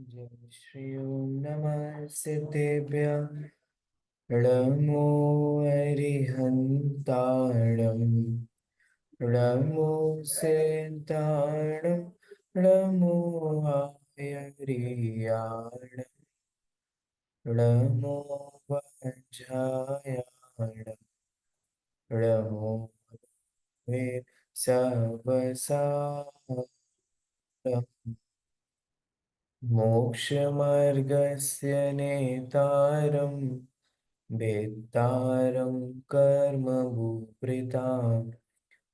जय श्री ओम नमः सिद्धेभ्य नमो अरिहन्ताणं नमो सिद्धाणं नमो आयर्याणं नमो वज्रायाणं नमो मे सवसानं मोक्षमार्गस्य नेतारम् भेत्तारं कर्मभूभृतां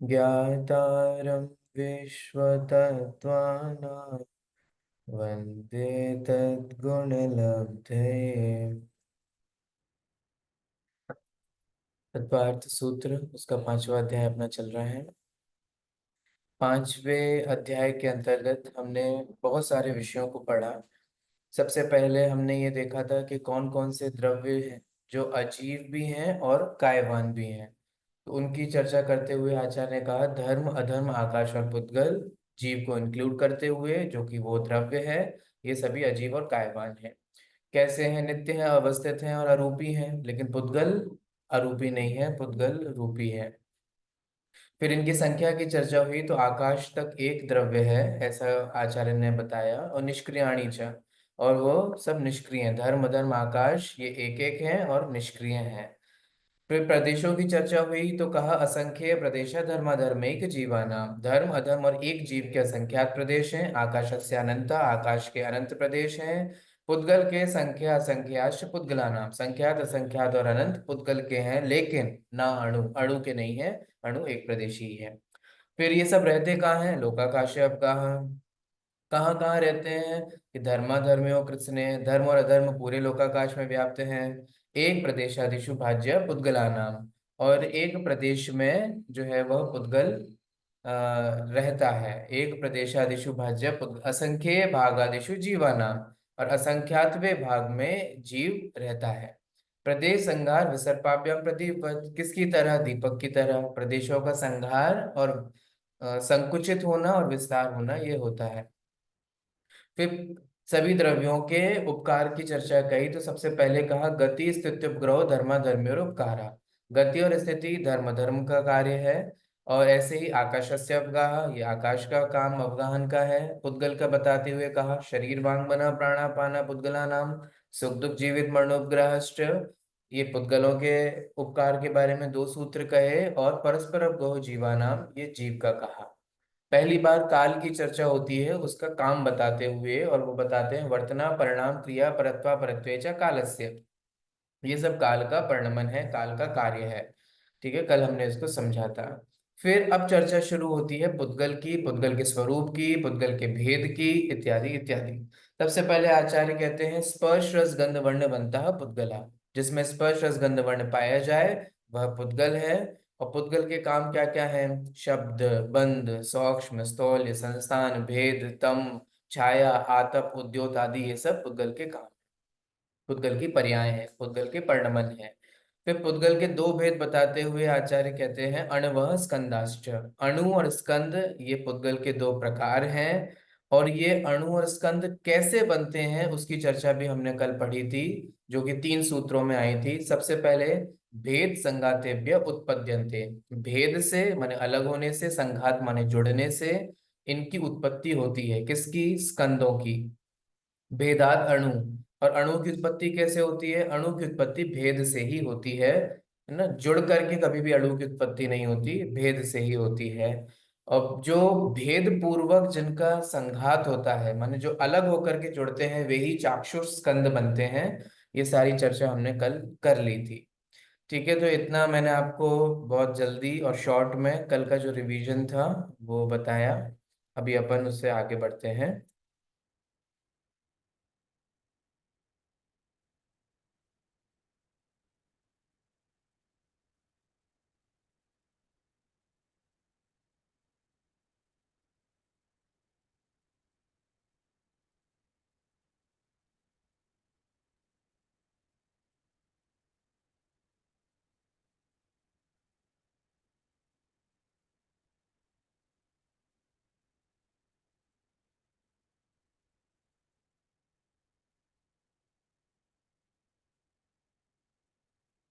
ज्ञातारं विश्वतत्त्वानां वन्दे तद्गुणलब्धये। तत्वार्थ सूत्र उसका पांचवा अध्याय अपना चल रहा है। पांचवें अध्याय के अंतर्गत हमने बहुत सारे विषयों को पढ़ा। सबसे पहले हमने ये देखा था कि कौन कौन से द्रव्य हैं जो अजीव भी हैं और कायवान भी हैं। तो उनकी चर्चा करते हुए आचार्य ने कहा धर्म अधर्म आकाश और पुद्गल जीव को इंक्लूड करते हुए जो कि वो द्रव्य है, ये सभी अजीव और कायवान है। कैसे हैं? नित्य है, अवस्थित हैं और अरूपी हैं। लेकिन पुद्गल अरूपी नहीं है, पुद्गल रूपी है। फिर इनकी संख्या की चर्चा हुई तो आकाश तक एक द्रव्य है ऐसा आचार्य ने बताया, और निष्क्रियाणी च, और वो सब निष्क्रिय हैं। धर्म अधर्म आकाश ये एक एक हैं और निष्क्रिय हैं। फिर प्रदेशों की चर्चा हुई तो कहा असंख्य प्रदेश धर्माधर्मैक जीवानाम, धर्म अधर्म और एक जीव के असंख्यात प्रदेश हैं। आकाशस्य अनंत, आकाश के अनंत प्रदेश हैं। पुद्गल के संख्या असंख्याश पुद्गलानाम, संख्यात असंख्यात और अनंत पुद्गल के हैं, लेकिन ना अणु, अणु के नहीं है। अणु एक प्रदेशी ही है। फिर ये सब रहते कहाँ हैं? लोकाकाश। अब कहाँ कहाँ रहते हैं? कि धर्माधर्मियों कृत्स्ने, धर्म और अधर्म पूरे लोकाकाश में व्याप्त हैं। एक प्रदेशादिशु भाज्य पुद्गला नाम, और एक प्रदेश में जो है वह पुद्गल रहता है। एक प्रदेशादिशु भाज्य असंख्य भागादिशु जीवा नाम, और असंख्यातवें भाग में जीव रहता है। प्रदेश संहार विसर्पाभ्याम प्रदीप, किसकी तरह? दीपक की तरह। प्रदेशों का संहार और संकुचित होना और विस्तार होना ये होता है। फिर सभी द्रव्यों के उपकार की चर्चा कही तो सबसे पहले कहा गति स्थिति उपग्रह धर्माधर्मी और उपकारा। गति और स्थिति धर्म धर्म का कार्य है। और ऐसे ही आकाशस्य अवगाह, ये आकाश का काम अवगाहन का है। पुद्गल का बताते हुए कहा शरीर वांग बना प्राणापाना पुद्गला नाम, सुख दुख जीवित मरणोपग्रहश्च, ये पुद्गलों के उपकार के बारे में दो सूत्र कहे। और परस्पर अवगहो जीवा नाम, ये जीव का कहा। पहली बार काल की चर्चा होती है उसका काम बताते हुए, और वो बताते हैं वर्तना परिणाम क्रिया परत्वा परत्वेच कालस्य, ये सब काल का परिणमन है, काल का कार्य है। ठीक है, कल हमने इसको समझा था। फिर अब चर्चा शुरू होती है पुद्गल की, पुद्गल के स्वरूप की, पुद्गल के भेद की, इत्यादि इत्यादि। सबसे पहले आचार्य कहते हैं स्पर्श रस गंध वर्ण बनता है पुद्गला। जिसमें स्पर्श रस गंध वर्ण पाया जाए वह पुद्गल है। और पुद्गल के काम क्या क्या है? शब्द, बंध, सौक्ष्म, स्थौल्य, संस्थान, भेद, तम, छाया, आतप, उद्योत आदि, ये सब पुद्गल के काम, पुद्गल की पर्याय है, पुद्गल के परिणमन है। फिर पुद्गल के दो भेद बताते हुए आचार्य कहते हैं अणवः स्कंदाश्च, अणु और स्कंद ये पुद्गल के दो प्रकार हैं। और ये अणु और स्कंद कैसे बनते हैं उसकी चर्चा भी हमने कल पढ़ी थी, जो कि तीन सूत्रों में आई थी। सबसे पहले भेद संघातेभ्य उत्पद्यन्ते, भेद से माने अलग होने से, संघात माने जुड़ने से इनकी उत्पत्ति होती है। किसकी? स्कंदों की। भेदात अणु, और अणु की उत्पत्ति कैसे होती है? अणु की उत्पत्ति भेद से ही होती है ना। जुड़ करके कभी भी अणु की उत्पत्ति नहीं होती, भेद से ही होती है। और जो भेद पूर्वक जिनका संघात होता है, माने जो अलग होकर के जुड़ते हैं, वे ही चाक्षुष स्कंद बनते हैं। ये सारी चर्चा हमने कल कर ली थी। ठीक है, तो इतना मैंने आपको बहुत जल्दी और शॉर्ट में कल का जो रिवीजन था वो बताया। अभी अपन उससे आगे बढ़ते हैं।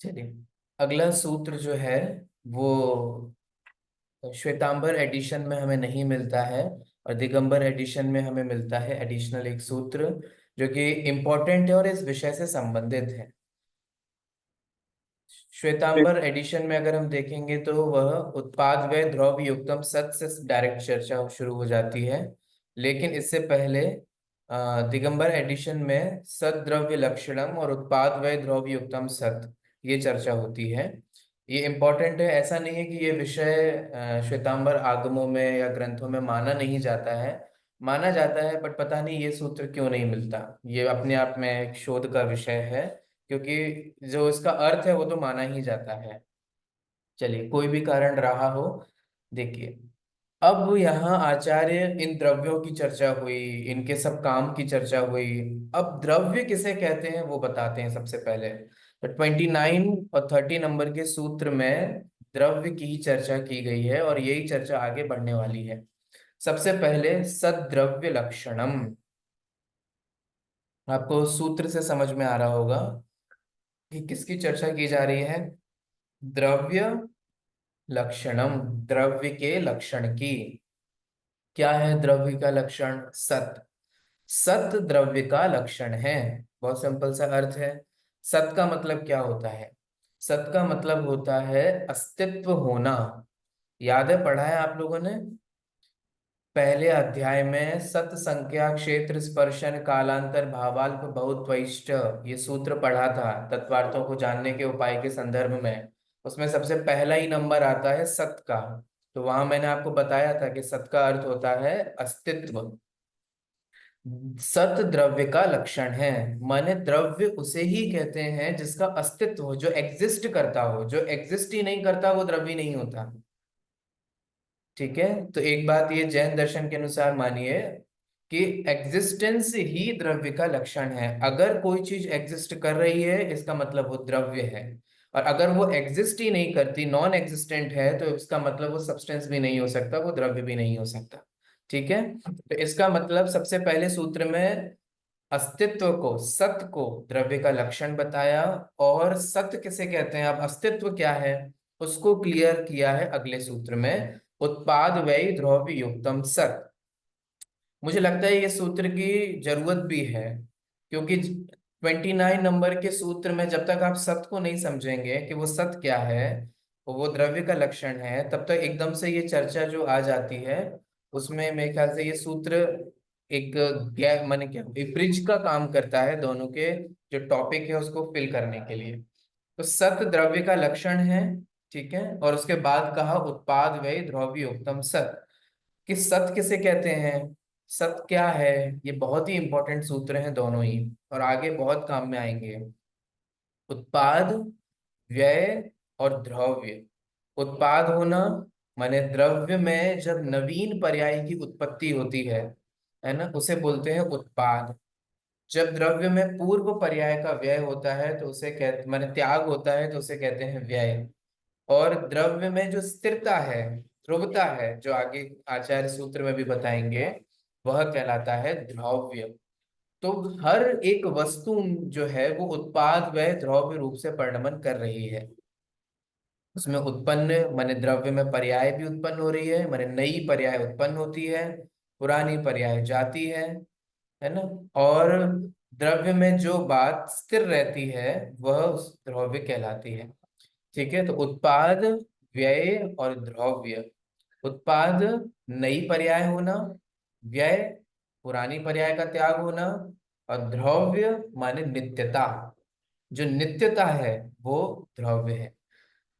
चलिए, अगला सूत्र जो है वो श्वेतांबर एडिशन में हमें नहीं मिलता है, और दिगंबर एडिशन में हमें मिलता है एडिशनल एक सूत्र जो कि इम्पोर्टेंट है और इस विषय से संबंधित है। श्वेतांबर एडिशन में अगर हम देखेंगे तो वह उत्पाद व्यय द्रव्य युक्तम सत से डायरेक्ट चर्चा शुरू हो जाती है, लेकिन इससे पहले दिगंबर एडिशन में सत द्रव्य लक्षणम और उत्पाद व्यय द्रव्य युक्तम सत, ये चर्चा होती है। ये इम्पोर्टेंट है, ऐसा नहीं है कि ये विषय श्वेतांबर आगमों में या ग्रंथों में माना नहीं जाता है, माना जाता है, बट पता नहीं ये सूत्र क्यों नहीं मिलता। ये अपने आप में एक शोध का विषय है, क्योंकि जो इसका अर्थ है वो तो माना ही जाता है। चलिए, कोई भी कारण रहा हो, देखिए, अब यहाँ आचार्य इन द्रव्यों की चर्चा हुई, इनके सब काम की चर्चा हुई। अब द्रव्य किसे कहते हैं वो बताते हैं सबसे पहले। तो 29 और 30 नंबर के सूत्र में द्रव्य की ही चर्चा की गई है, और यही चर्चा आगे बढ़ने वाली है। सबसे पहले सद्द्रव्य लक्षणम, आपको सूत्र से समझ में आ रहा होगा कि किसकी चर्चा की जा रही है। द्रव्य लक्षणम, द्रव्य के लक्षण की। क्या है द्रव्य का लक्षण? सत। सत द्रव्य का लक्षण है। बहुत सिंपल सा अर्थ है। सत का मतलब क्या होता है? सत का मतलब होता है अस्तित्व होना। याद है, पढ़ा है आप लोगों ने पहले अध्याय में, सत संख्या क्षेत्र स्पर्शन कालांतर भावाल्प बहुत्वइष्ट, ये सूत्र पढ़ा था तत्वार्थों को जानने के उपाय के संदर्भ में। उसमें सबसे पहला ही नंबर आता है सत का। तो वहां मैंने आपको बताया था कि सत का अर्थ होता है अस्तित्व। सत द्रव्य का लक्षण है, माने द्रव्य उसे ही कहते हैं जिसका अस्तित्व हो, जो एग्जिस्ट करता हो। जो एग्जिस्ट ही नहीं करता वो द्रव्य नहीं होता। ठीक है, तो एक बात ये जैन दर्शन के अनुसार मानिए कि एग्जिस्टेंस ही द्रव्य का लक्षण है। अगर कोई चीज एग्जिस्ट कर रही है इसका मतलब वो द्रव्य है, और अगर वो एग्जिस्ट ही नहीं करती, नॉन एग्जिस्टेंट है, तो इसका मतलब वो सब्सटेंस भी नहीं हो सकता, वो द्रव्य भी नहीं हो सकता। ठीक है, तो इसका मतलब सबसे पहले सूत्र में अस्तित्व को, सत को द्रव्य का लक्षण बताया। और सत किसे कहते हैं, अब अस्तित्व क्या है उसको क्लियर किया है अगले सूत्र में, उत्पाद व्यय द्रव्य युक्तम सत। मुझे लगता है ये सूत्र की जरूरत भी है, क्योंकि 29 नंबर के सूत्र में जब तक आप सत को नहीं समझेंगे कि वो सत क्या है, वो द्रव्य का लक्षण है, तब तक एकदम से ये चर्चा जो आ जाती है, उसमें मेरे ख्याल से ये सूत्र एक गैप, माने क्या, एक ब्रिज का काम करता है दोनों के जो टॉपिक है उसको फिल करने के लिए। तो सत द्रव्य का लक्षण है। ठीक है, और उसके बाद कहा उत्पाद व्यय द्रव्य उत्तम सत, कि सत किसे कहते हैं, सत क्या है। ये बहुत ही इंपॉर्टेंट सूत्र हैं दोनों ही, और आगे बहुत काम में आएंगे। उत्पाद, व्यय और द्रव्य। उत्पाद होना माने द्रव्य में जब नवीन पर्याय की उत्पत्ति होती है ना, उसे बोलते हैं उत्पाद। जब द्रव्य में पूर्व पर्याय का व्यय होता है तो उसे कहते, माने त्याग होता है, तो उसे कहते हैं व्यय। और द्रव्य में जो स्थिरता है, ध्रुवता है, जो आगे आचार्य सूत्र में भी बताएंगे, वह कहलाता है द्रव्य। तो हर एक वस्तु जो है वो उत्पाद व द्रव्य रूप से परिणमन कर रही है। उसमें उत्पन्न माने द्रव्य में पर्याय भी उत्पन्न हो रही है, माने नई पर्याय उत्पन्न होती है, पुरानी पर्याय जाती है ना। और द्रव्य में जो बात स्थिर रहती है वह उस द्रव्य कहलाती है। ठीक है, तो उत्पाद, व्यय और द्रव्य। उत्पाद नई पर्याय होना, व्यय पुरानी पर्याय का त्याग होना, और द्रव्य माने नित्यता, जो नित्यता है वो द्रव्य है।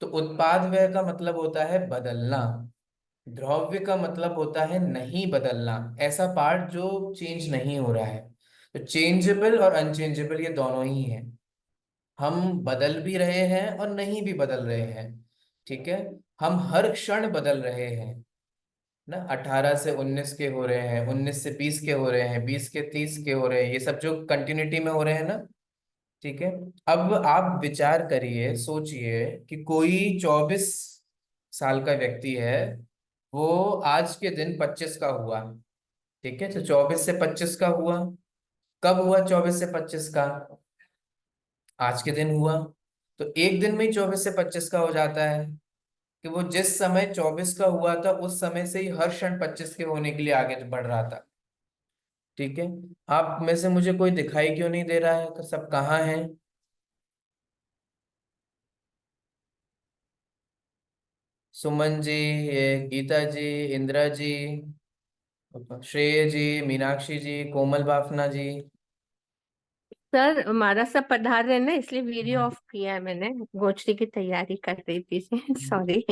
तो उत्पाद व्यय का मतलब होता है बदलना, द्रव्य का मतलब होता है नहीं बदलना, ऐसा पार्ट जो चेंज नहीं हो रहा है। तो चेंजेबल और अनचेंजेबल ये दोनों ही हैं, हम बदल भी रहे हैं और नहीं भी बदल रहे हैं। ठीक है, हम हर क्षण बदल रहे हैं ना, 18 से 19 के हो रहे हैं, 19 से 20 के हो रहे हैं, 20 के 30 के हो रहे हैं, ये सब जो कंटिन्यूटी में हो रहे हैं ना। ठीक है, अब आप विचार करिए, सोचिए कि कोई 24 साल का व्यक्ति है, वो आज के दिन 25 का हुआ। ठीक है, तो 24 से 25 का हुआ, कब हुआ 24 से 25 का? आज के दिन हुआ। तो एक दिन में ही 24 से 25 का हो जाता है, कि वो जिस समय 24 का हुआ था उस समय से ही हर क्षण 25 के होने के लिए आगे बढ़ रहा था। ठीक है। आप में से मुझे कोई दिखाई क्यों नहीं दे रहा है, तो सब कहाँ हैं? सुमन जी, ये गीता जी, इंदिरा जी, श्रेय जी, मीनाक्षी जी, कोमल बाफना जी। सर हमारा सब पढ़ा रहे हैं ना, इसलिए वीडियो ऑफ किया है मैंने। गोष्ठी की तैयारी कर रही थी। सॉरी।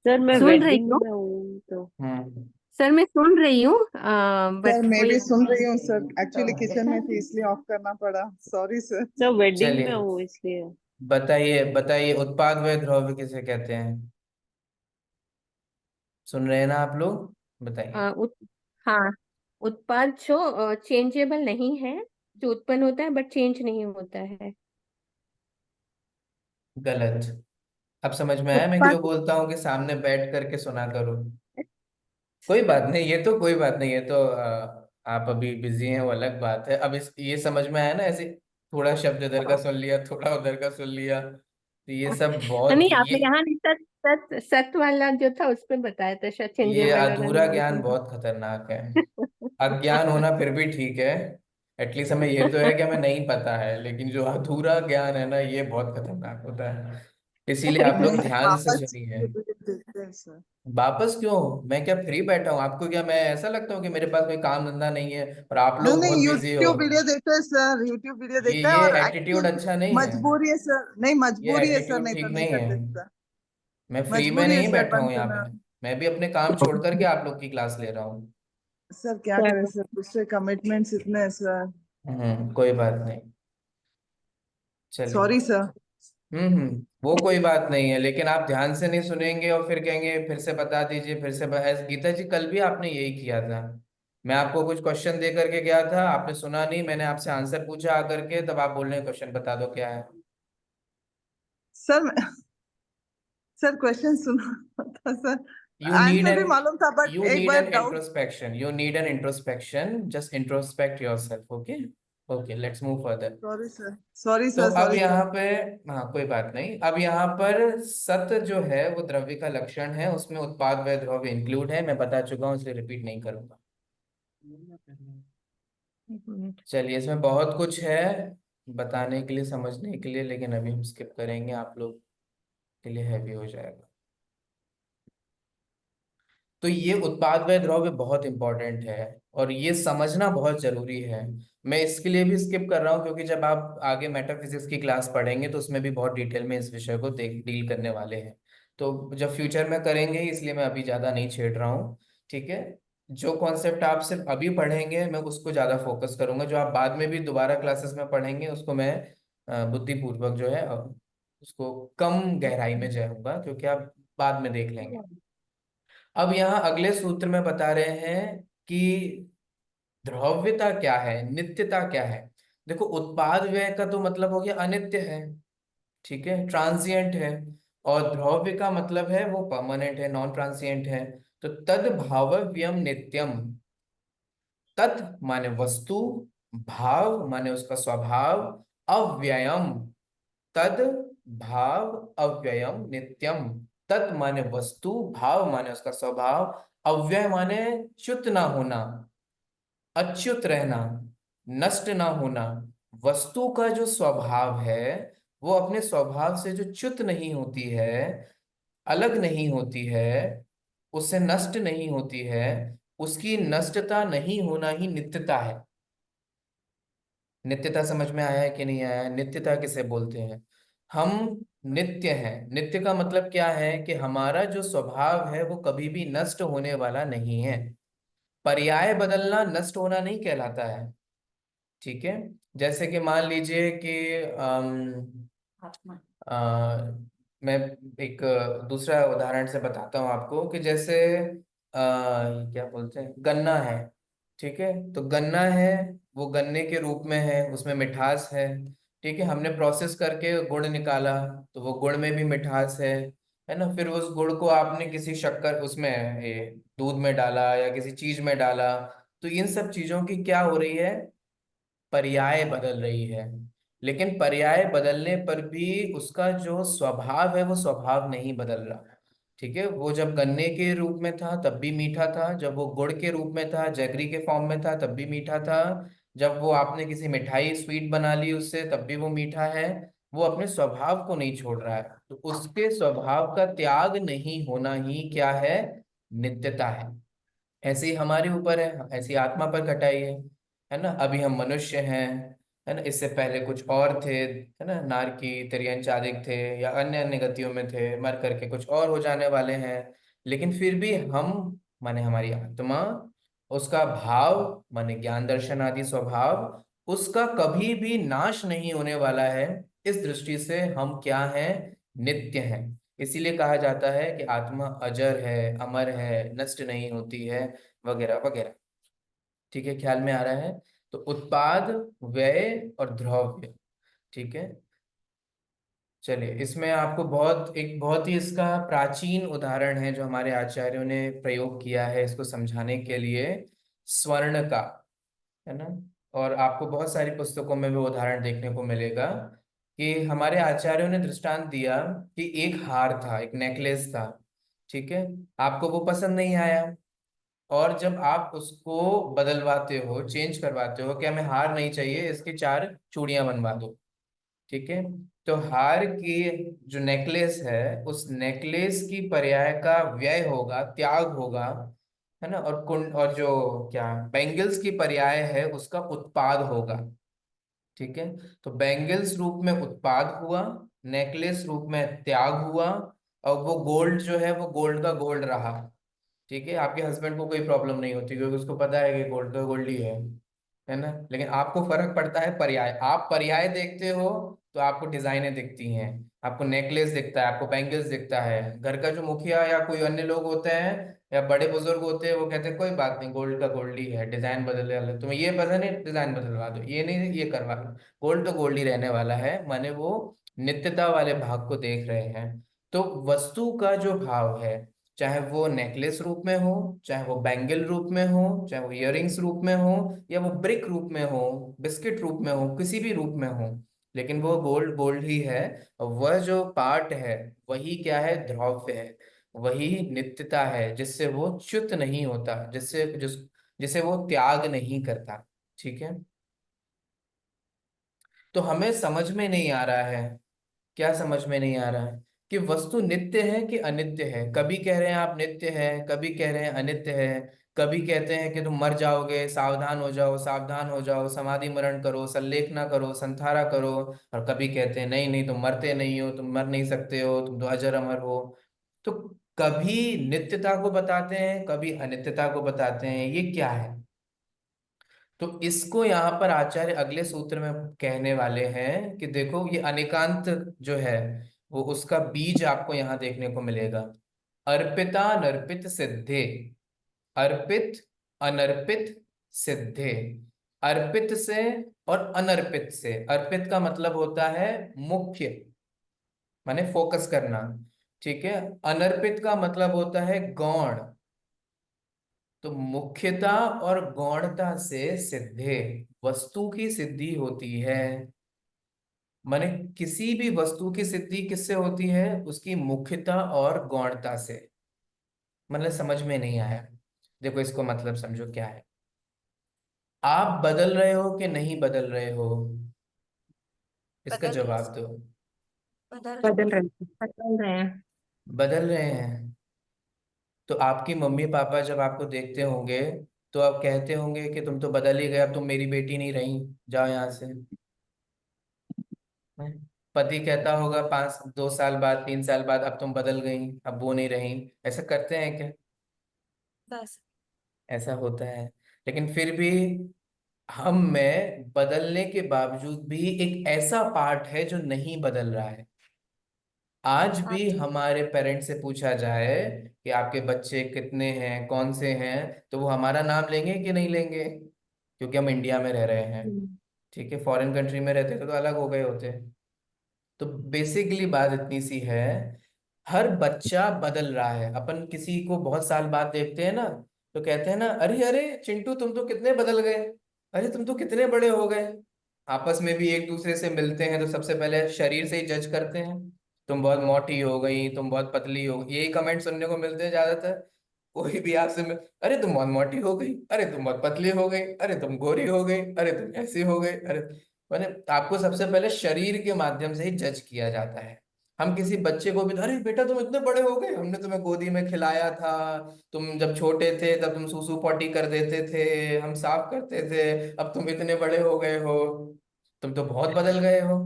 सर मैं सुन रही वेडिंग हूँ। में हूँ तो। हम्म। सर मैं सुन रही हूँ, सर बट मैं वही। भी सुन रही हूँ सर, एक्चुअली किचन में थी इसलिए ऑफ करना पड़ा, सॉरी सर। सर वेडिंग में चलिए, हूँ इसलिए। बताइए बताइए, उत्पाद व द्रव्य किसे कहते हैं? सुन रहे हैं ना आप लोग? बताइए। हाँ, उत्पाद जो चेंजेबल नहीं है, जो उत्पन्न होता है बट चेंज नहीं होता है। गलत। अब समझ में आया मैं उत्पाद। क्यों बोलता हूँ कि सामने बैठ करके सुना करो। कोई बात नहीं, ये तो कोई बात नहीं, ये तो आप अभी बिजी हैं, वो अलग बात है। अब इस ये समझ में आया ना, ऐसे थोड़ा शब्द इधर का सुन लिया, थोड़ा उधर का सुन लिया, तो ये सब बहुत नहीं, आपने ये यहाँ नहीं, सत वाला जो था उस पे बताया था, शायद ये चेंजेबल और अधूरा ज्ञान अनचेंजेबल। बहुत खतरनाक है। अज्ञान होना फिर भी ठीक है, एटलीस्ट हमें ये तो है कि हमें नहीं पता है, लेकिन जो अधूरा ज्ञान है ना, ये बहुत खतरनाक होता है। इसीलिए आप लोग नहीं, ध्यान से वापस सुनिए। वीडियो देखते हैं सर। वापस क्यों? मैं क्या फ्री बैठा हूँ? आपको क्या मैं ऐसा लगता हूँ कि मेरे पास कोई काम धंधा नहीं है और आप नहीं लोग बहुत नहीं, बिजी हो? यूट्यूब वीडियो देखते हैं सर, यूट्यूब वीडियो देखते हैं, ये और एटीट्यूड एक्चुअली अच्छा नहीं है। मजबूरी है सर, नहीं ये मजबूरी है सर, एटीट्यूड नहीं तो ठीक नहीं नहीं है। करते सर। मैं फ्री में मजबूरी है नहीं सर, बैठा हूँ बंद यहाँ करना। पे। मैं भी अपने काम छोड़ करके आप लोग की क्लास ले रहा हूँ। सर क्या करें सर, दूसरे कमिटमेंट्स इतने हैं सर। कोई बात नहीं। चलिए। Sorry sir. वो कोई बात नहीं है, लेकिन आप ध्यान से नहीं सुनेंगे और फिर कहेंगे फिर से बता दीजिए, फिर से गीता जी, कल भी आपने यही किया था। मैं आपको कुछ क्वेश्चन दे करके गया था, आपने सुना नहीं, मैंने आपसे आंसर पूछा आकर के, तब आप बोल रहे हैं क्वेश्चन बता दो क्या है। सर सर क्वेश्चन सुना था sir, you need answer an भी मालूम था, बट यू एक नीड बार an doubt. Introspection, you need an introspection, just introspect yourself. Okay. Okay, let's move further. Sorry sir, sorry तो सर, अब सॉरी सर। यहाँ पे, हाँ कोई बात नहीं, अब यहाँ पर सत जो है वो द्रव्य का लक्षण है, उसमें उत्पाद व द्रव्य इंक्लूड है, मैं बता चुका हूँ इसलिए रिपीट नहीं करूंगा। एक मिनट। चलिए, इसमें बहुत कुछ है बताने के लिए, समझने के लिए, लेकिन अभी हम स्किप करेंगे, आप लोग के लिए हैवी हो जाएगा। तो ये उत्पाद व द्रव्य बहुत इंपॉर्टेंट है और ये समझना बहुत जरूरी है। मैं इसके लिए भी स्किप कर रहा हूँ क्योंकि जब आप आगे मेटाफिजिक्स की क्लास पढ़ेंगे तो उसमें भी बहुत डिटेल में इस विषय को देख डील करने वाले हैं। तो जब फ्यूचर में करेंगे, इसलिए मैं अभी ज्यादा नहीं छेड़ रहा हूँ। ठीक है। जो कॉन्सेप्ट आप सिर्फ अभी पढ़ेंगे मैं उसको ज्यादा फोकस करूंगा, जो आप बाद में भी दोबारा क्लासेस में पढ़ेंगे उसको मैं बुद्धिपूर्वक जो है उसको कम गहराई में जाऊंगा, क्योंकि आप बाद में देख लेंगे। अब यहाँ अगले सूत्र में बता रहे हैं कि द्रव्यता क्या है, नित्यता क्या है। देखो, उत्पाद व्यय का तो मतलब हो गया अनित्य है, ठीक है, ट्रांजिएंट है। और द्रव्य का मतलब है वो परमानेंट है, नॉन ट्रांजिएंट है। तो तद भावव्यम नित्यम। तत् माने वस्तु, भाव माने उसका स्वभाव, अव्ययम। तद भाव अव्ययम नित्यम। तत् माने वस्तु, भाव माने उसका स्वभाव, अव्यय माने च्युत ना होना, अच्युत रहना, नष्ट ना होना। वस्तु का जो स्वभाव है वो अपने स्वभाव से जो च्युत नहीं होती है, अलग नहीं होती है, उससे नष्ट नहीं होती है, उसकी नष्टता नहीं होना ही नित्यता है। नित्यता समझ में आया है कि नहीं आया है? नित्यता किसे बोलते हैं? हम नित्य हैं। नित्य का मतलब क्या है कि हमारा जो स्वभाव है वो कभी भी नष्ट होने वाला नहीं है। पर्याय बदलना नष्ट होना नहीं कहलाता है। ठीक है। जैसे कि मान लीजिए कि अ, मैं एक दूसरा उदाहरण से बताता हूँ आपको, कि जैसे क्या बोलते हैं, गन्ना है। ठीक है। तो गन्ना है, वो गन्ने के रूप में है, उसमें मिठास है। ठीक है। हमने प्रोसेस करके गुड़ निकाला, तो वो गुड़ में भी मिठास है ना। फिर उस गुड़ को आपने किसी शक्कर उसमें ये दूध में डाला या किसी चीज में डाला, तो इन सब चीजों की क्या हो रही है? पर्याय बदल रही है। लेकिन पर्याय बदलने पर भी उसका जो स्वभाव है वो स्वभाव नहीं बदल रहा। ठीक है, वो जब गन्ने के रूप में था तब भी मीठा था, जब वो गुड़ के रूप में था, जैगरी के फॉर्म में था, तब भी मीठा था, जब वो आपने किसी मिठाई स्वीट बना ली उससे तब भी वो मीठा है। वो अपने स्वभाव को नहीं छोड़ रहा है, तो उसके स्वभाव का त्याग नहीं होना ही क्या है, नित्यता है। ऐसे ही हमारे ऊपर है, ऐसी आत्मा पर कटाई है ना। अभी हम मनुष्य हैं, है ना, इससे पहले कुछ और थे, है ना, नारकी तिर्यन चादिक थे या अन्य अन्य गतियों में थे, मर करके कुछ और हो जाने वाले हैं। लेकिन फिर भी हम, माने हमारी आत्मा, उसका भाव माने ज्ञान दर्शन आदि स्वभाव, उसका कभी भी नाश नहीं होने वाला है। इस दृष्टि से हम क्या हैं, नित्य हैं। इसीलिए कहा जाता है कि आत्मा अजर है, अमर है, नष्ट नहीं होती है, वगैरह वगैरह। ठीक है, ख्याल में आ रहा है। तो उत्पाद, व्यय और द्रव्य। ठीक है, चलिए इसमें आपको एक बहुत ही इसका प्राचीन उदाहरण है जो हमारे आचार्यों ने प्रयोग किया है इसको समझाने के लिए, स्वर्ण का, है ना। और आपको बहुत सारी पुस्तकों में वो उदाहरण देखने को मिलेगा कि हमारे आचार्यों ने दृष्टांत दिया कि एक हार था, एक नेकलेस था। ठीक है, आपको वो पसंद नहीं आया, और जब आप उसको बदलवाते हो, चेंज करवाते हो कि हमें हार नहीं चाहिए, इसकी 4 चूड़ियां बनवा दो। ठीक है, तो हार की जो नेकलेस है, उस नेकलेस की पर्याय का व्यय होगा, त्याग होगा, है ना। और कुंड, और जो क्या बैंगल्स की पर्याय है उसका उत्पाद होगा। ठीक है, तो बैंगल्स रूप में उत्पाद हुआ, नेकलेस रूप में त्याग हुआ, और वो गोल्ड जो है वो गोल्ड का गोल्ड रहा। ठीक है, आपके हस्बैंड को कोई प्रॉब्लम नहीं होती क्योंकि उसको पता है कि गोल्ड का गोल्ड ही है ना। लेकिन आपको फर्क पड़ता है पर्याय, आप पर्याय देखते हो तो आपको डिजाइनें दिखती हैं, आपको नेकलेस दिखता है, आपको बैंगल्स दिखता है। घर का जो मुखिया या कोई अन्य लोग होते हैं या बड़े बुजुर्ग होते हैं वो कहते हैं कोई बात नहीं, गोल्ड का गोल्ड ही है, डिजाइन बदलने वाला है, तुम्हें ये पसंद है डिजाइन बदलवा दो, ये नहीं ये करवा लो, गोल्ड तो गोल्ड ही रहने वाला है। माने वो नित्यता वाले भाग को देख रहे हैं। तो वस्तु का जो भाव है, चाहे वो नेकलेस रूप में हो, चाहे वो बैंगल रूप में हो, चाहे वो इयररिंग्स रूप में हो, या वो ब्रिक रूप में हो, बिस्किट रूप में हो, किसी भी रूप में हो, लेकिन वो गोल्ड गोल्ड ही है। और वह जो पार्ट है वही क्या है, द्रव्य है, वही नित्यता है, जिससे वो च्युत नहीं होता, जिसे वो त्याग नहीं करता। ठीक है, तो हमें समझ में नहीं आ रहा है, क्या समझ में नहीं आ रहा है कि वस्तु नित्य है कि अनित्य है। कभी कह रहे हैं आप नित्य है, कभी कह रहे हैं अनित्य है, कभी कहते हैं कि तुम मर जाओगे, सावधान हो जाओ, सावधान हो जाओ, समाधि मरण करो, सल्लेख ना करो, संथारा करो। और कभी कहते हैं नहीं नहीं, तुम मरते नहीं हो, तुम मर नहीं सकते हो, तुम तो अजर अमर हो। तो कभी नित्यता को बताते हैं, कभी अनित्यता को बताते हैं, ये क्या है। तो इसको यहाँ पर आचार्य अगले सूत्र में कहने वाले हैं कि देखो ये अनेकांत जो है वो उसका बीज आपको यहाँ देखने को मिलेगा। अर्पिता नर्पित सिद्धे, अर्पित अनर्पित सिद्धे। अर्पित से और अनर्पित से, अर्पित का मतलब होता है मुख्य, माने फोकस करना। ठीक है, अनर्पित का मतलब होता है गौण। तो मुख्यता और गौणता से सिद्धे, वस्तु की सिद्धि होती है। माने किसी भी वस्तु की सिद्धि किससे होती है, उसकी मुख्यता और गौणता से। मतलब समझ में नहीं आया, देखो इसको मतलब समझो क्या है। आप बदल रहे हो कि नहीं बदल रहे हो, इसका बदल रहे जवाब दो। बदल बदल रहे हैं। बदल रहे हैं। बदल रहे हैं। तो आपकी मम्मी पापा जब आपको देखते होंगे तो आप कहते होंगे कि तुम तो बदल ही गए, अब तुम मेरी बेटी नहीं रही, जाओ यहाँ से। पति कहता होगा 2 साल बाद, 3 साल बाद, अब तुम बदल गई, अब वो नहीं रही। ऐसा करते हैं क्या, बस ऐसा होता है। लेकिन फिर भी हम में बदलने के बावजूद भी एक ऐसा पार्ट है जो नहीं बदल रहा है। आज हाँ भी जी। हमारे पेरेंट्स से पूछा जाए कि आपके बच्चे कितने हैं, कौन से हैं, तो वो हमारा नाम लेंगे कि नहीं लेंगे, क्योंकि हम इंडिया में रह रहे हैं। हम्म। ठीक है, फॉरेन कंट्री में रहते तो अलग हो गए होते। तो बेसिकली बात इतनी सी है, हर बच्चा बदल रहा है। अपन किसी को बहुत साल बाद देखते हैं ना, तो कहते हैं ना, अरे अरे चिंटू तुम तो कितने बदल गए, अरे तुम तो कितने बड़े हो गए। आपस में भी एक दूसरे से मिलते हैं तो सबसे पहले शरीर से ही जज करते हैं। तुम बहुत मोटी हो गई, तुम बहुत पतली हो गई, यही कमेंट सुनने को मिलते हैं ज्यादातर। कोई भी आपसे मिल, अरे तुम बहुत मोटी हो गई, अरे तुम बहुत पतली हो गई, अरे तुम गोरी हो गई, अरे तुम ऐसी हो गई, अरे मैंने आपको सबसे पहले शरीर के माध्यम से ही जज किया जाता है। हम किसी बच्चे को भी, अरे बेटा तुम इतने बड़े हो गए, हमने तुम्हें गोदी में खिलाया था, तुम जब छोटे थे तब तुम सूसू पॉटी कर देते थे, हम साफ करते थे, अब तुम इतने बड़े हो गए हो, तुम तो बहुत बदल गए हो।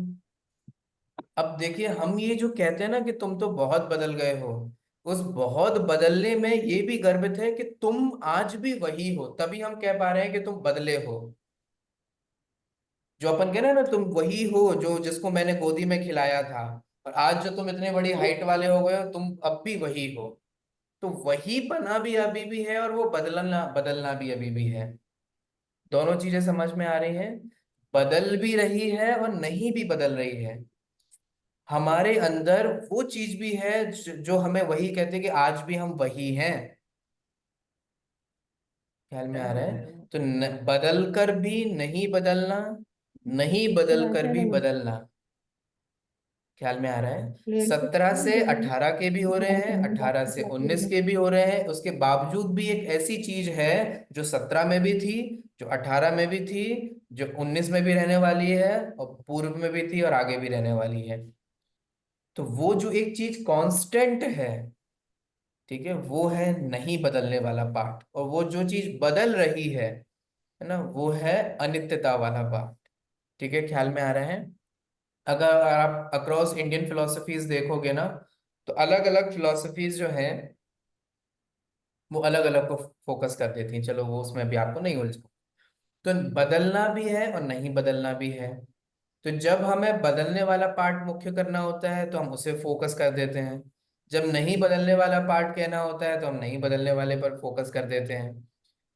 अब देखिए, हम ये जो कहते हैं ना कि तुम तो बहुत बदल गए हो, उस बहुत बदलने में ये भी गर्वित है कि तुम आज भी वही हो, तभी हम कह पा रहे हैं कि तुम बदले हो। जो अपन कह रहे हैं ना, तुम वही हो जो जिसको मैंने गोदी में खिलाया था, और आज जो तुम इतने बड़ी हाइट वाले हो गए हो, तुम अब भी वही हो। तो वही बना भी अभी भी है, और वो बदलना बदलना भी अभी भी है। दोनों चीजें समझ में आ रही हैं। बदल भी रही है और नहीं भी बदल रही है। हमारे अंदर वो चीज भी है जो हमें वही कहते हैं कि आज भी हम वही हैं। ख्याल में आ रहा है? तो बदल कर भी नहीं बदलना, नहीं बदल कर भी बदलना। ख्याल में आ रहा है? 17 से 18 के भी हो रहे हैं, 18 से 19 के भी हो रहे हैं, उसके बावजूद भी एक ऐसी चीज है जो 17 में भी थी, जो 18 में भी थी, जो 19 में भी रहने वाली है, और पूर्व में भी थी और आगे भी रहने वाली है। तो वो जो एक चीज कांस्टेंट है, ठीक है, वो है नहीं बदलने वाला पार्ट, और वो जो चीज बदल रही है ना, वो है अनित्यता वाला पार्ट। ठीक है, ख्याल में आ रहा है? अगर आप अक्रॉस इंडियन फिलोसफीज देखोगे ना, तो अलग अलग फिलोसफीज जो हैं वो अलग अलग को फोकस कर देती हैं। चलो वो उसमें भी आपको नहीं उलझो। तो बदलना भी है और नहीं बदलना भी है। तो जब हमें बदलने वाला पार्ट मुख्य करना होता है तो हम उसे फोकस कर देते हैं। जब नहीं बदलने वाला पार्ट कहना होता है तो हम नहीं बदलने वाले पर फोकस कर देते हैं।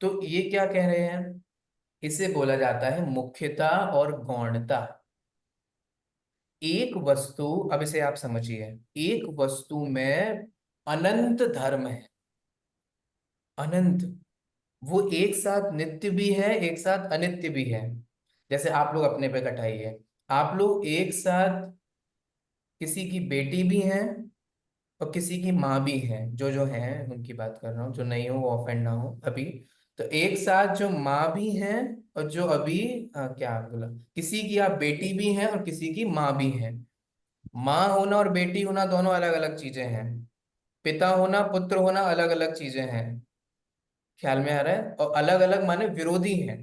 तो ये क्या कह रहे हैं? इसे बोला जाता है मुख्यता और गौणता। एक वस्तु, अब इसे आप समझिए, एक वस्तु में अनंत धर्म है, अनंत। वो एक साथ नित्य भी है, एक साथ अनित्य भी है। जैसे आप लोग अपने पे कटाइए, आप लोग एक साथ किसी की बेटी भी हैं और किसी की माँ भी हैं, जो जो हैं उनकी बात कर रहा हूँ, जो नहीं हो वो ऑफेंड ना हो अभी। तो एक साथ जो माँ भी हैं, और जो अभी क्या बोला, किसी की आप बेटी भी हैं और किसी की माँ भी हैं। माँ होना और बेटी होना दोनों अलग अलग चीजें हैं। पिता होना, पुत्र होना अलग अलग चीजें हैं। ख्याल में आ रहा है? और अलग अलग माने विरोधी हैं।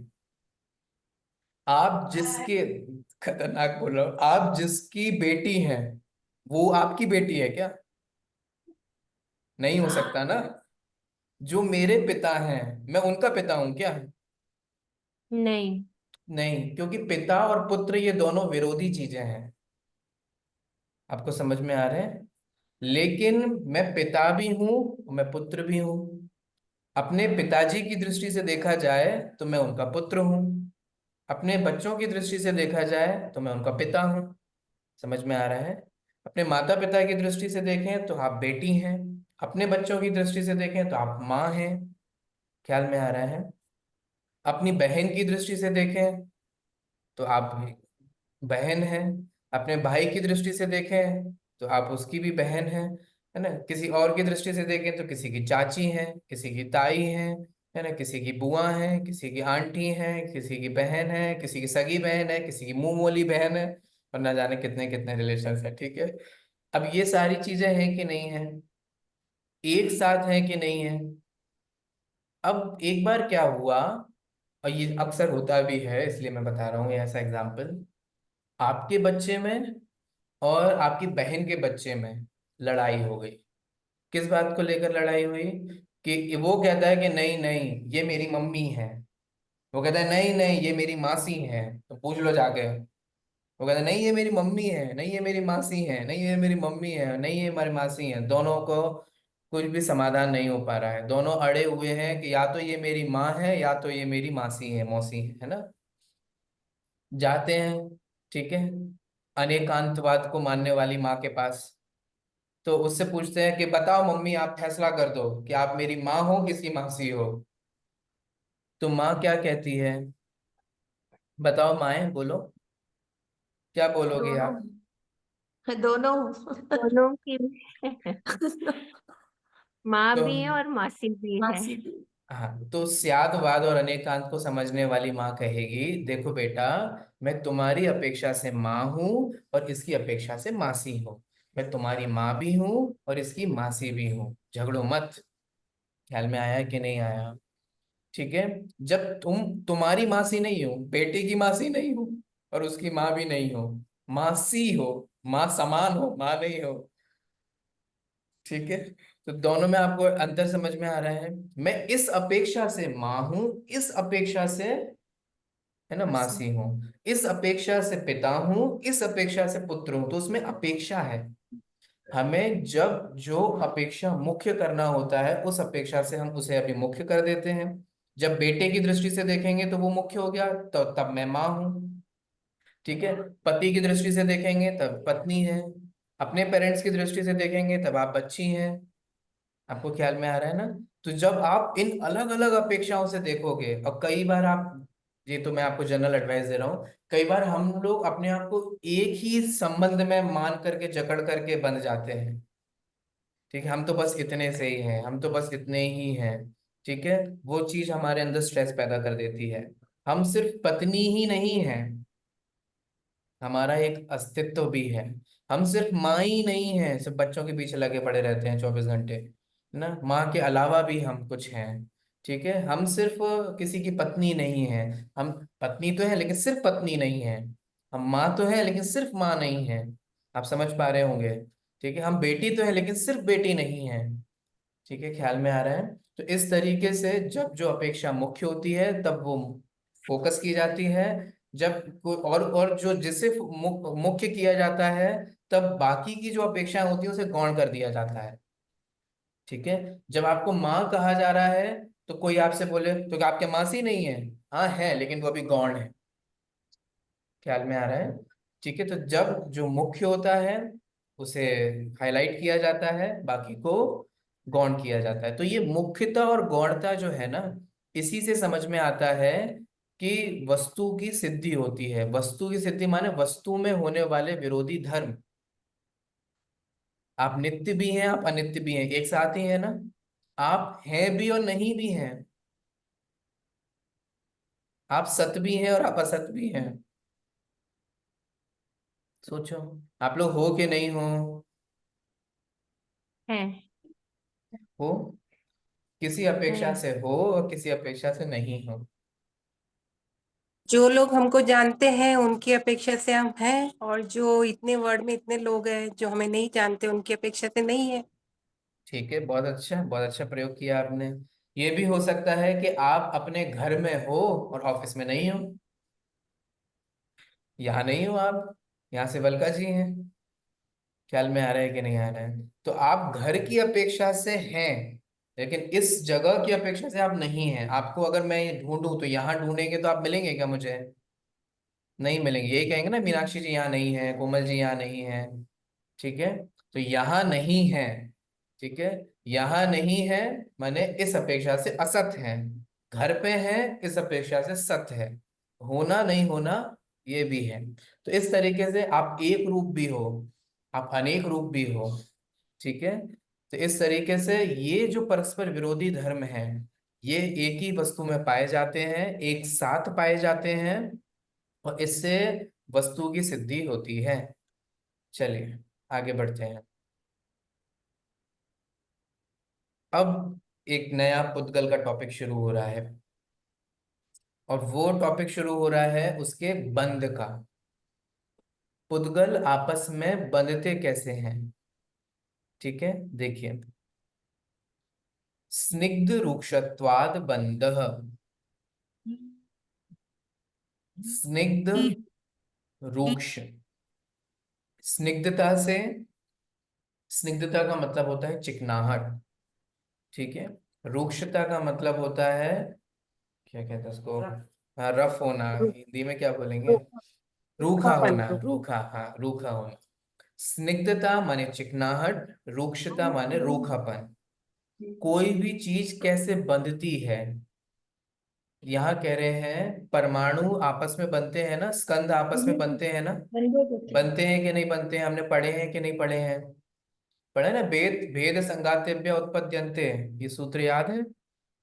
आप जिसके, खतरनाक बोल रहा हूं, आप जिसकी बेटी हैं वो आपकी बेटी है क्या? नहीं हो सकता ना। जो मेरे पिता हैं, मैं उनका पिता हूं क्या? नहीं। नहीं, क्योंकि पिता और पुत्र ये दोनों विरोधी चीजें हैं। आपको समझ में आ रहे हैं? लेकिन मैं पिता भी हूं, मैं पुत्र भी हूं। अपने पिताजी की दृष्टि से देखा जाए तो मैं उनका पुत्र हूँ। अपने बच्चों की दृष्टि से देखा जाए तो मैं उनका पिता हूँ। समझ में आ रहा है? अपने माता पिता की दृष्टि से देखें तो आप बेटी हैं, अपने बच्चों की दृष्टि से देखें तो आप माँ हैं। ख्याल में आ रहा है? अपनी बहन की दृष्टि से देखें तो आप बहन हैं, अपने भाई की दृष्टि से देखें तो आप उसकी भी बहन है ना? किसी और की दृष्टि से देखें तो किसी की चाची हैं, किसी की ताई हैं, है ना, किसी की बुआ है, किसी की आंटी है, किसी की बहन है, किसी की सगी बहन है, किसी की मुंह बोली बहन है, और ना जाने कितने कितने रिलेशन है। ठीक है, अब ये सारी चीजें हैं कि नहीं है, एक साथ हैं कि नहीं है? अब एक बार क्या हुआ, और ये अक्सर होता भी है इसलिए मैं बता रहा हूँ ये ऐसा एग्जाम्पल, आपके बच्चे में और आपकी बहन के बच्चे में लड़ाई हो गई। किस बात को लेकर लड़ाई हुई? कि वो कहता है कि नहीं नहीं ये मेरी मम्मी है, वो कहता है नहीं नहीं ये मेरी मासी है, तो पूछ लो जाके। वो कहता है नहीं ये मेरी मम्मी है, नहीं ये मेरी मासी है, नहीं ये मेरी मम्मी है, नहीं ये हमारी मासी है। दोनों को कुछ भी समाधान नहीं हो पा रहा है, दोनों अड़े हुए हैं कि या तो ये मेरी माँ है या तो ये मेरी मासी है, मौसी है ना? जाते हैं, ठीक है, अनेकांतवाद को मानने वाली माँ के पास। तो उससे पूछते हैं कि बताओ मम्मी, आप फैसला कर दो कि आप मेरी माँ हो किसी मासी हो। तो माँ क्या कहती है? बताओ माएं, बोलो। क्या बोलोगे आप? दोनों दोनों की माँ तो भी है और मासी भी है। मासी भी। हाँ, तो स्यादवाद और अनेकांत को समझने वाली माँ कहेगी, देखो बेटा, मैं तुम्हारी अपेक्षा से माँ हूँ और इसकी अपेक्षा से मासी हूँ। मैं तुम्हारी माँ भी हूँ और इसकी मासी भी हूँ, झगड़ो मत। ख्याल में आया कि नहीं आया? ठीक है। जब तुम्हारी मासी नहीं हो, बेटे की मासी नहीं हो और उसकी माँ भी नहीं हो, मासी हो, माँ समान हो, माँ नहीं हो। ठीक है। तो दोनों में आपको अंतर समझ में आ रहा है? मैं इस अपेक्षा से माँ हूं, इस अपेक्षा से, है ना, मासी हूँ, इस अपेक्षा से पिता हूं, इस अपेक्षा से पुत्र हूं। तो उसमें अपेक्षा है। हमें जब जो अपेक्षा मुख्य करना होता है, उस अपेक्षा से हम उसे अभी मुख्य कर देते हैं। जब बेटे की दृष्टि से देखेंगे तो वो मुख्य हो गया, तो तब मैं माँ हूं। ठीक है। पति की दृष्टि से देखेंगे तब पत्नी है। अपने पेरेंट्स की दृष्टि से देखेंगे तब आप बच्ची हैं। आपको ख्याल में आ रहा है ना? तो जब आप इन अलग अलग अपेक्षाओं से देखोगे, और कई बार आप, ये तो मैं आपको जनरल एडवाइस दे रहा हूँ, कई बार हम लोग अपने आप को एक ही संबंध में मान करके जकड़ करके बंध जाते हैं। ठीक है, हम तो बस इतने से ही हैं, हम तो बस इतने ही हैं। ठीक है। वो चीज हमारे अंदर स्ट्रेस पैदा कर देती है। हम सिर्फ पत्नी ही नहीं हैं, हमारा एक अस्तित्व भी है। हम सिर्फ माँ ही नहीं है, सिर्फ बच्चों के पीछे लगे पड़े रहते हैं 24 घंटे, है ना? माँ के अलावा भी हम कुछ हैं। ठीक है। हम सिर्फ किसी की पत्नी नहीं है, हम पत्नी तो है लेकिन सिर्फ पत्नी नहीं है। हम माँ तो है लेकिन सिर्फ माँ नहीं है। आप समझ पा रहे होंगे? ठीक है। हम बेटी तो है लेकिन सिर्फ बेटी नहीं है। ठीक है, ख्याल में आ रहा है? तो इस तरीके से जब जो अपेक्षा मुख्य होती है तब वो फोकस की जाती है। जब कोई और जो जिसे मुख्य किया जाता है, तब बाकी की जो अपेक्षाएं होती है उसे गौण कर दिया जाता है। ठीक है। जब आपको माँ कहा जा रहा है तो कोई आपसे बोले तो क्या आपके मासी नहीं है? हाँ है, लेकिन वो अभी गौण है। ख्याल में आ रहा है? ठीक है। तो जब जो मुख्य होता है उसे हाईलाइट किया जाता है, बाकी को गौण किया जाता है। तो ये मुख्यता और गौणता जो है ना, इसी से समझ में आता है कि वस्तु की सिद्धि होती है। वस्तु की सिद्धि माने वस्तु में होने वाले विरोधी धर्म। आप नित्य भी हैं, आप अनित्य भी हैं, एक साथ ही है ना? आप हैं भी और नहीं भी हैं। आप सत भी हैं और आप असत भी हैं। सोचो, आप लोग हो कि नहीं हो? है हो, किसी अपेक्षा है से हो और किसी अपेक्षा से नहीं हो। जो लोग हमको जानते हैं उनकी अपेक्षा से हम हैं, और जो इतने वर्ल्ड में इतने लोग हैं जो हमें नहीं जानते उनकी अपेक्षा से नहीं है। ठीक है, बहुत अच्छा प्रयोग किया आपने। ये भी हो सकता है कि आप अपने घर में हो और ऑफिस में नहीं हो। यहाँ नहीं हो आप, यहाँ से बलका जी हैं। ख्याल में आ रहा है कि नहीं आ रहा है? तो आप घर की अपेक्षा से हैं, लेकिन इस जगह की अपेक्षा से आप नहीं हैं। आपको अगर मैं ये ढूंढूं तो यहाँ ढूंढेंगे तो आप मिलेंगे क्या मुझे? नहीं मिलेंगे। यही कहेंगे ना, मीनाक्षी जी यहाँ नहीं है, कोमल जी यहाँ नहीं है। ठीक है। तो यहाँ नहीं है। ठीक है। यहाँ नहीं है माने इस अपेक्षा से असत है। घर पे है इस अपेक्षा से सत है। होना नहीं होना ये भी है। तो इस तरीके से आप एक रूप भी हो, आप अनेक रूप भी हो। ठीक है। तो इस तरीके से ये जो परस्पर विरोधी धर्म है, ये एक ही वस्तु में पाए जाते हैं, एक साथ पाए जाते हैं, और इससे वस्तु की सिद्धि होती है। चलिए आगे बढ़ते हैं। अब एक नया पुद्गल का टॉपिक शुरू हो रहा है, और वो टॉपिक शुरू हो रहा है उसके बंध का। पुद्गल आपस में बंधते कैसे हैं? ठीक है, देखिए। स्निग्ध रूक्षत्वाद बंधः। स्निग्ध रूक्ष, स्निग्धता से, स्निग्धता का मतलब होता है चिकनाहट। ठीक है। रूक्षता का मतलब होता है, क्या कहते हैं उसको, हाँ, रफ होना। हिंदी में क्या बोलेंगे? रूखा रूखापन। होना, रूखा, हाँ, रूखा होना। स्निग्धता माने चिकनाहट, रूक्षता माने रूखापन। कोई भी चीज कैसे बंधती है, यहाँ कह रहे हैं परमाणु आपस में बनते हैं ना, स्कंद आपस में बनते हैं ना, बनते हैं कि नहीं बनते हैं, हमने पढ़े हैं कि नहीं पढ़े हैं? पढ़े ना, भेद भेद संघातेभ्य उत्पद्यन्ते, ये सूत्र याद है?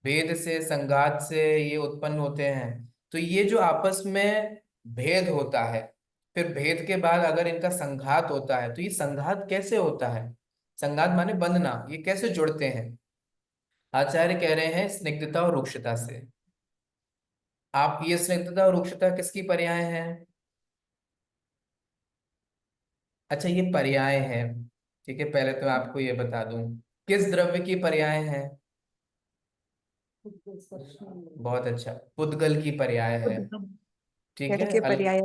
भेद से, संघात से ये उत्पन्न होते हैं। तो ये जो आपस में भेद होता है, फिर भेद के बाद अगर इनका संघात होता है, तो ये संघात कैसे होता है? संघात माने बंधना, ये कैसे जुड़ते हैं? आचार्य कह रहे हैं स्निग्धता और रुक्षता से। आप ये स्निग्धता और रुक्षता किसकी पर्याय हैं? अच्छा, ये पर्याय है, ठीक है, पहले तो मैं आपको ये बता दूं किस द्रव्य की पर्याय है। बहुत अच्छा, पुद्गल की पर्याय है, ठीक जल है। के पर्याय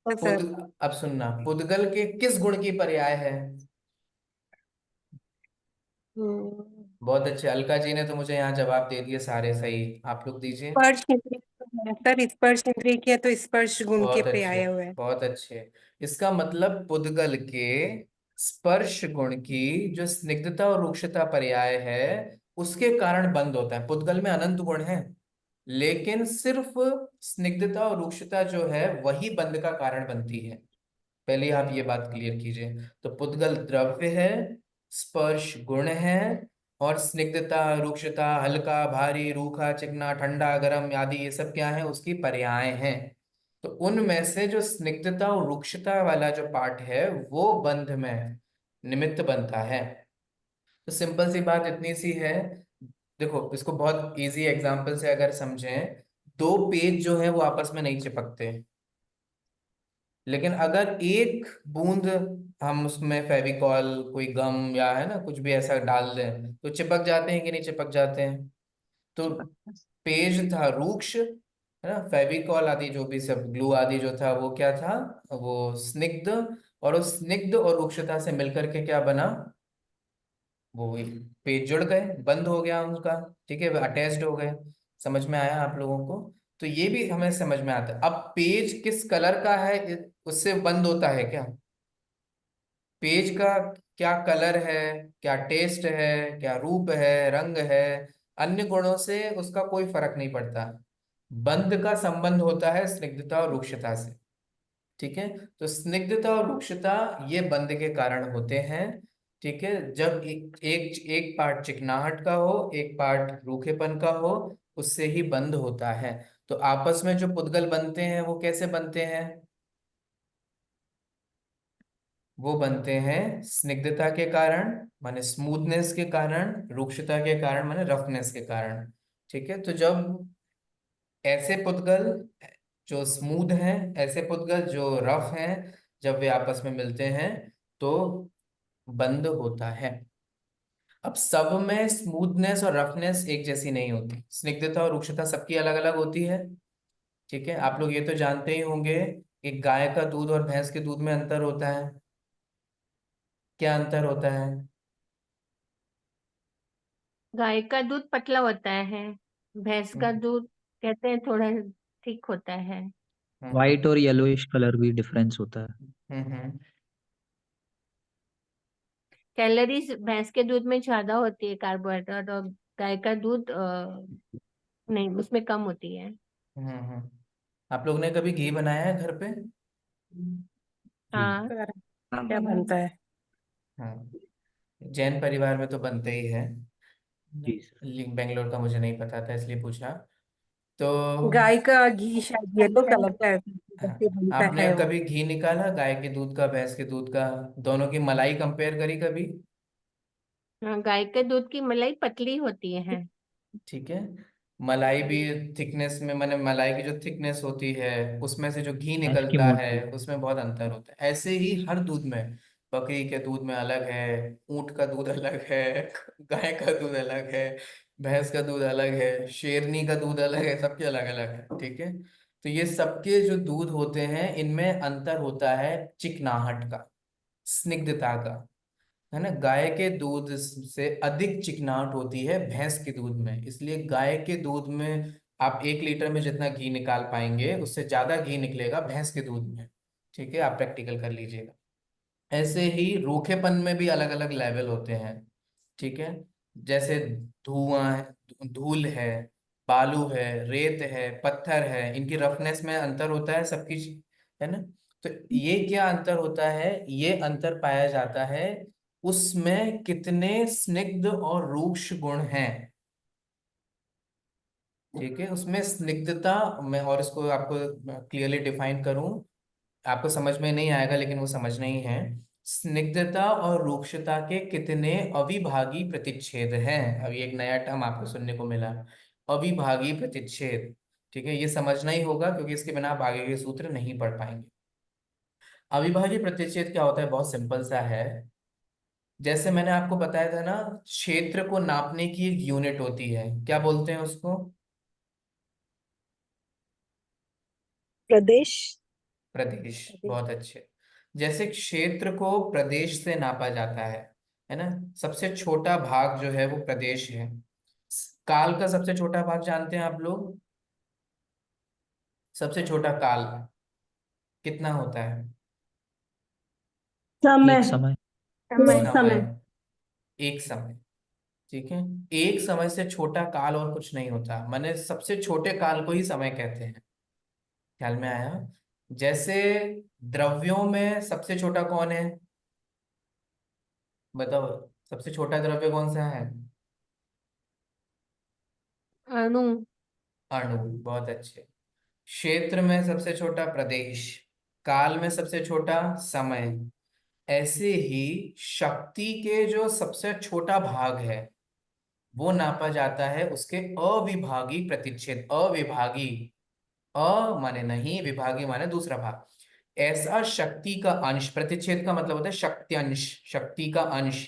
पुद सर। अब सुनना, पुद्गल के किस गुण की पर्याय है? हम्म, बहुत अच्छे, अलका जी ने तो मुझे यहाँ जवाब दे दिए सारे सही, आप लोग दीजिए। स्पर्श इंद्रिय है सर, स्पर्श इंद्रिय किया तो स्पर्श गुण के बहुत अच्छे, पर्याय हुए। बहुत अच्छे। इसका मतलब पुद्गल के स्पर्श गुण की जो स्निग्धता और रुक्षता पर्याय है, उसके कारण बंद होता है। पुद्गल में अनंत गुण है, लेकिन सिर्फ स्निग्धता और रुक्षता जो है वही बंध का कारण बनती है। पहले आप ये बात क्लियर कीजिए। तो पुद्गल द्रव्य है, स्पर्श गुण है, और स्निग्धता, रुक्षता, हल्का, भारी, रूखा, चिकना, ठंडा, गर्म आदि ये सब क्या है, उसकी पर्याय हैं। तो उनमें से जो स्निग्धता और रुक्षता वाला जो पार्ट है वो बंध में निमित्त बनता है। तो सिंपल सी बात इतनी सी है। देखो, इसको बहुत इजी एग्जांपल से अगर समझें, दो पेज जो है वो आपस में नहीं चिपकते, लेकिन अगर एक बूंद हम उसमें फेविकॉल, कोई गम या है ना कुछ भी ऐसा डाल दें, तो चिपक जाते हैं कि नहीं चिपक जाते हैं? तो पेज था रूक्ष, है ना, फेविकॉल आदि जो भी सब ग्लू आदि जो था वो क्या था, वो स्निग्ध। और उस स्निग्ध और रुक्षता से मिलकर के क्या बना, वो पेज जुड़ गए, बंद हो गया उनका, ठीक है, अटैच्ड हो गए। समझ में आया आप लोगों को? तो ये भी हमें समझ में आता है। अब पेज किस कलर का है उससे बंद होता है क्या? पेज का क्या कलर है, क्या टेस्ट है, क्या रूप है, रंग है, अन्य गुणों से उसका कोई फर्क नहीं पड़ता। बंध का संबंध होता है स्निग्धता और रुक्षता से, ठीक है। तो स्निग्धता और रुक्षता ये बंध के कारण होते हैं, ठीक है। जब एक पार्ट चिकनाहट का हो, एक पार्ट रूखेपन का हो, उससे ही बंध होता है। तो आपस में जो पुद्गल बनते हैं वो कैसे बनते हैं? वो बनते हैं स्निग्धता के कारण, माने स्मूथनेस के कारण, रुक्षता के कारण माने रफनेस के कारण, ठीक है। तो जब ऐसे पुद्गल जो स्मूथ हैं, ऐसे पुद्गल जो रफ हैं, जब वे आपस में मिलते हैं तो बंद होता है। अब सब में स्मूथनेस और रफनेस एक जैसी नहीं होती, स्निग्धता और रुक्षता सबकी अलग अलग होती है, ठीक है। आप लोग ये तो जानते ही होंगे कि गाय का दूध और भैंस के दूध में अंतर होता है। क्या अंतर होता है? गाय का दूध पतला होता है, भैंस का हम्म दूध कहते हैं थोड़ा थिक होता है। हम्म वाइट और येलोइश कलर भी डिफरेंस होता है। हम्म। कैलोरीज भैंस के दूध में ज्यादा होती है, कार्बोहाइड्रेट, और गाय का दूध नहीं, उसमें कम होती है। हम्म। आप लोग ने कभी घी बनाया है घर पे? जी हाँ। सर, क्या बनता है? हाँ, जैन परिवार में तो बनते ही है। जी सर। बेंगलोर का मुझे नहीं पता था इसलिए पूछा। तो गाय का घी शायद येलो कलर का है, कैसे हाँ, बनता आपने है वो? कभी घी निकाला गाय के दूध का, भैंस के दूध का, दोनों की मलाई कंपेयर करी कभी? हाँ, गाय के दूध की मलाई पतली होती है। ठीक है। मलाई भी थिकनेस में, मैंने मलाई की जो थिकनेस होती है उसमें से जो घी भैंस की निकलता है मोटी। उसमें बहुत अंतर होता है। ऐसे ही हर दूध में, बकरी के दूध में अलग है, ऊंट का दूध अलग है, गाय का दूध अलग है, भैंस का दूध अलग है, शेरनी का दूध अलग है, सबके अलग अलग है, ठीक है। तो ये सबके जो दूध होते हैं इनमें अंतर होता है चिकनाहट का, स्निग्धता का, है ना। गाय के दूध से अधिक चिकनाहट होती है भैंस के दूध में, इसलिए गाय के दूध में आप 1 लीटर में जितना घी निकाल पाएंगे उससे ज्यादा घी निकलेगा भैंस के दूध में, ठीक है। आप प्रैक्टिकल कर लीजिएगा। ऐसे ही रूखेपन में भी अलग अलग लेवल होते हैं, ठीक है। जैसे धुआं है, धूल है, बालू है, रेत है, पत्थर है, इनकी रफनेस में अंतर होता है सबकी, है ना। तो ये क्या अंतर होता है, ये अंतर पाया जाता है उसमें कितने स्निग्ध और रूक्ष गुण हैं। ठीक है, उसमें स्निग्धता में, और इसको आपको क्लियरली डिफाइन करूं, आपको समझ में नहीं आएगा लेकिन वो समझना ही है। स्निग्धता और रूक्षता के कितने अविभागी प्रतिच्छेद हैं। अभी एक नया टर्म आपको सुनने को मिला, अविभागी प्रतिच्छेद। ठीक है, ये समझना ही होगा क्योंकि इसके बिना आप आगे के सूत्र नहीं पढ़ पाएंगे। अविभाज्य प्रतिच्छेद क्या होता है, बहुत सिंपल सा है। जैसे मैंने आपको बताया था ना, क्षेत्र को नापने की एक यूनिट होती है, क्या बोलते हैं उसको? प्रदेश। प्रदेश। प्रदेश। बहुत अच्छे। जैसे क्षेत्र को प्रदेश से नापा जाता है ना। सबसे छोटा भाग जो है वो प्रदेश है। काल का सबसे छोटा भाग जानते हैं आप लोग? सबसे छोटा काल कितना होता है? समय। एक समय। समय। समय। एक समय। ठीक है, एक समय से छोटा काल और कुछ नहीं होता, माने सबसे छोटे काल को ही समय कहते हैं। ख्याल में आया? जैसे द्रव्यों में सबसे छोटा कौन है, बताओ? सबसे छोटा द्रव्य कौन सा है? अणु। अणु। बहुत अच्छे। क्षेत्र में सबसे छोटा प्रदेश, काल में सबसे छोटा समय। ऐसे ही शक्ति के जो सबसे छोटा भाग है वो नापा जाता है उसके अविभागी प्रतिच्छेद। अविभागी, अ माने नहीं, विभागी माने दूसरा भाग। ऐसा शक्ति का अंश, प्रतिच्छेद का मतलब होता है शक्ति अंश, शक्ति का अंश।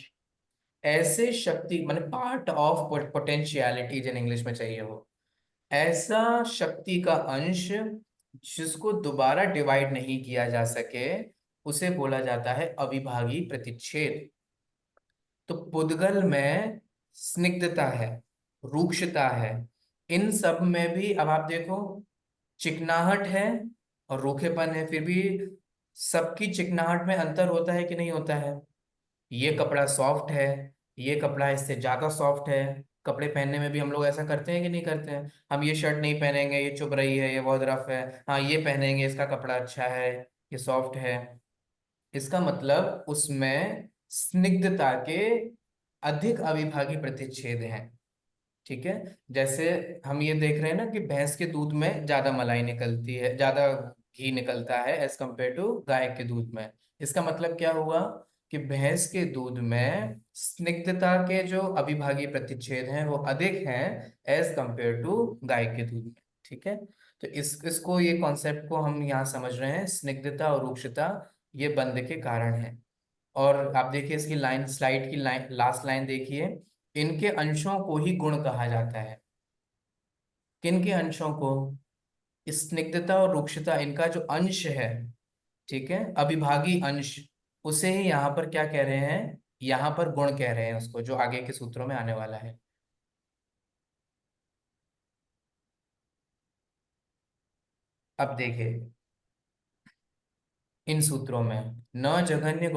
ऐसे शक्ति माने पार्ट ऑफ पोटेंशियलिटी जिन इंग्लिश में चाहिए वो, ऐसा शक्ति का अंश जिसको दोबारा डिवाइड नहीं किया जा सके उसे बोला जाता है अविभागी प्रतिच्छेद। तो पुद्गल में स्निग्धता है, रूक्षता है, इन सब में भी अब आप देखो, चिकनाहट है और रूखेपन है, फिर भी सबकी चिकनाहट में अंतर होता है कि नहीं होता है? ये कपड़ा सॉफ्ट है, ये कपड़ा इससे ज्यादा सॉफ्ट है। कपड़े पहनने में भी हम लोग ऐसा करते हैं कि नहीं करते हैं? हम ये शर्ट नहीं पहनेंगे, ये चुभ रही है, ये बहुत रफ है, हाँ ये पहनेंगे, इसका कपड़ा अच्छा है, ये सॉफ्ट है। इसका मतलब उसमें स्निग्धता के अधिक अविभागी प्रतिच्छेद हैं। ठीक है, जैसे हम ये देख रहे हैं ना कि भैंस के दूध में ज्यादा मलाई निकलती है, ज्यादा घी निकलता है एज कंपेयर टू गाय के दूध में। इसका मतलब क्या हुआ कि भैंस के दूध में स्निग्धता के जो अविभागी प्रतिच्छेद हैं वो अधिक हैं एज कंपेयर टू गाय के दूध में। ठीक है, तो इसको, ये कॉन्सेप्ट को हम यहाँ समझ रहे हैं, स्निग्धता और रूक्षता ये बंध के कारण है। और आप देखिए इसकी लाइन, स्लाइड की लाइन, लास्ट लाइन देखिए, इनके अंशों को ही गुण कहा जाता है। किन के अंशों को? स्निग्धता और रूक्षता, इनका जो अंश है, ठीक है, अविभागी अंश, उसे ही यहाँ पर क्या कह रहे हैं, यहाँ पर गुण कह रहे हैं उसको, जो आगे के सूत्रों में आने वाला है। अब देखिए इन सूत्रों में, न जघन्य